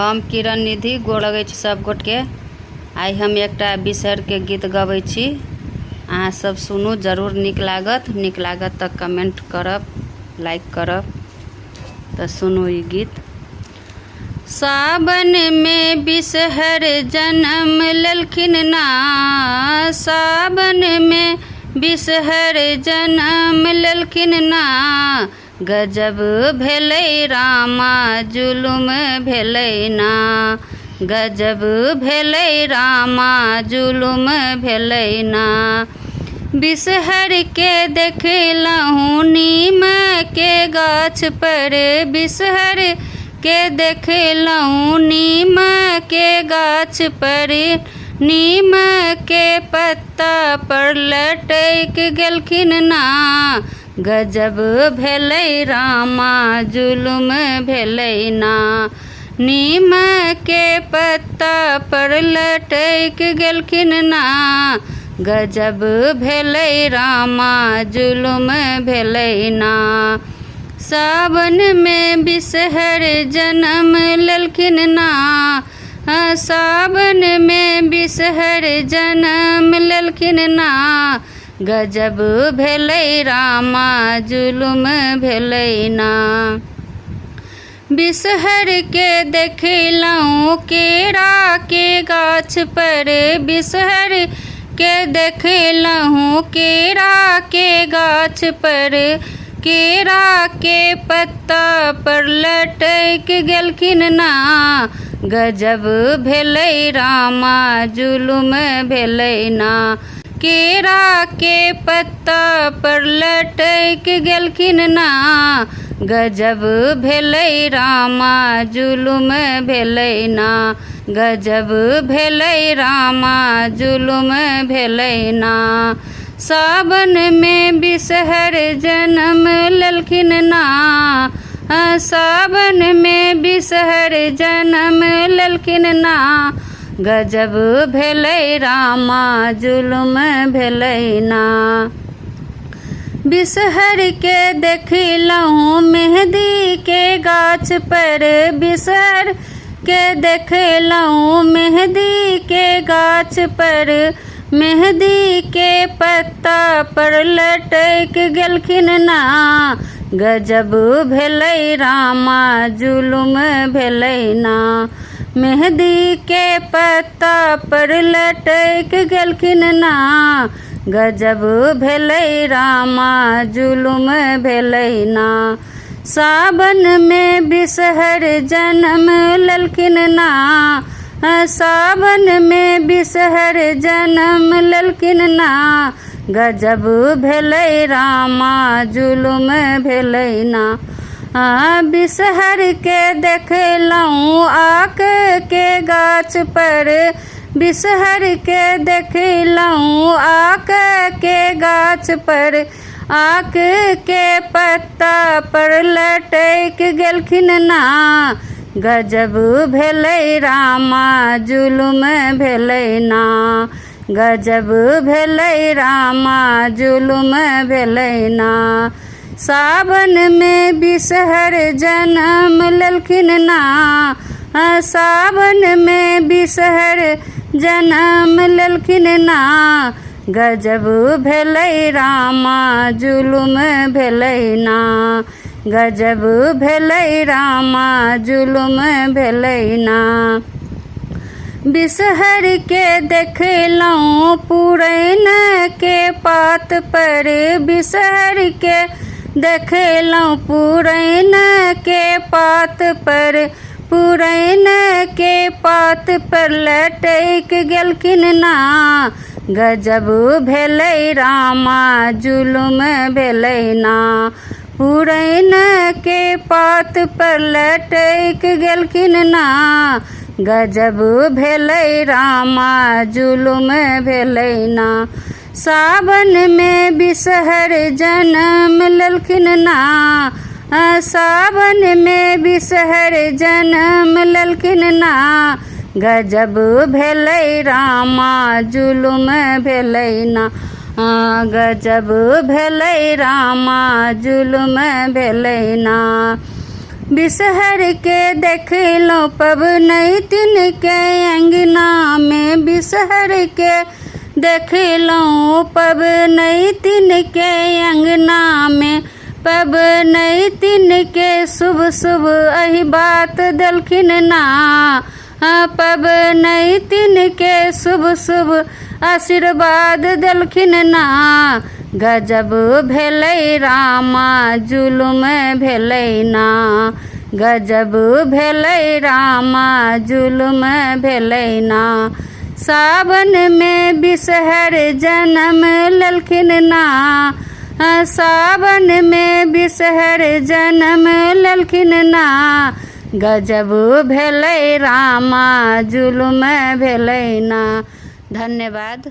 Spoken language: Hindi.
हम किरण निधि गोड़ लगै छी सब गोट के। आई हम एकटा बिसहर के गीत गबै छी, अहाँ सब सुनू, जरूर नीक लागत तऽ कमेंट करब, लाइक करब। तो सुनू ई गीत। सावन में बिसहर जन्म लेलखिन ना, सावन में बिसहर जन्म लेलखिन ना, गजब भेलै रामा जुलुम भेलै ना, गजब भेलै रामा जुलुम भेलै ना। बिसहर के देखलहुँ नीम के गाछ पर, बिसहर के देखलहुँ नीम के गाछ पर, नीम के पत्ता पर लटक गेलखिन ना, गजब भेलै रामा जुलुम भेलै ना। नीम के पत्ता पर लटक गेलखिन ना, गजब भेलै रामा जुलुम भेलै ना। सावन में बिसहर जन्म लेलखिन ना, सावन में बिसहर जन्म लेलखिन ना, गजब भेलै रामा जुलुम भेलै ना। बिसहर के देखलहुँ केरा के गाछ पर, बिसहर के देखलहुँ केरा के गाछ पर, केरा के पत्ता पर लटक गेलखिन ना, गजब भेलै रामा जुलुम भेलै ना। केरा के पत्ता पर लटक गेलखिन ना, गजब भेलै रामा जुलुम भेलै ना, गजब भेलै रामा जुलुम भेलै ना। सावन में बिसहर जन्म लेलखिन ना, सावन में बिसहर जन्म लेलखिन ना, गजब भेलै रामा जुलुम भेलै ना। बिसहर के देखलहुँ मेहंदी के गाछ पर, बिसहर के देखलहुँ मेहंदी के गाछ पर, मेहंदी के पत्ता पर लटक गेलखिन ना, गजब भेलै रामा जुलुम भेलै ना। मेहंदी के पत्ता पर लटक गेलखिन ना, गजब भेलै रामा जुलुम भेलै ना। सावन में बिसहर जन्म लेलखिन ना, सावन में बिसहर जन्म लेलखिन ना, गजब भेलै रामा जुलुम भेलै ना। बिसहर के देखलहुँ आक के गाछ पर, बिसहर के देखलहुँ आक के गाछ पर, आक के पत्ता पर लटक गेलखिन ना, गजब भेलै रामा जुलुम भेलै ना, गजब भेलै रामा जुलुम भेलै ना। सावन में बिसहर जन्म लेलखिन ना, सावन में बिसहर जन्म लेलखिन ना, गजब भेलै रामा जुलुम भेलै ना, गजब भेलै रामा जुलुम भेलै ना। बिसहर के देखलहुँ पुरैन के पात पर, बिसहर के देखलहुँ पुरैन के पात पर, पुरैन के पात पर लटक गेलखिन ना, गजब भेलै रामा जुलुम भेलै ना। पुरैन के पात पर लटक गेलखिन ना, गजब भेलै रामा जुलुम भेलै ना। सावन में बिसहर जन्म लेलखिन ना, सावन में बिसहर जन्म लेलखिन ना, गजब भेलै रामा जुलुम भेलै ना, गजब भेलै रामा जुलुम भेलै ना। बिसहर के देखलो पबनैतिन के अंगना में, बिसहर के देखलो पबनैतिन के अंगना में, पबनैतिन के शुभ शुभ अहि बात देलखिन ना, पबनैतिन के शुभ शुभ आशीर्वाद देलखिन ना। गजब भेलै रामा जुलुम भेलै ना, गजब भेलै रामा जुलुम भेलै ना। सावन में बिसहर जन्म लेलखिन ना, सावन में बिसहर जन्म लेलखिन ना। गजब भेलै रामा जुलुम भेलै ना। धन्यवाद।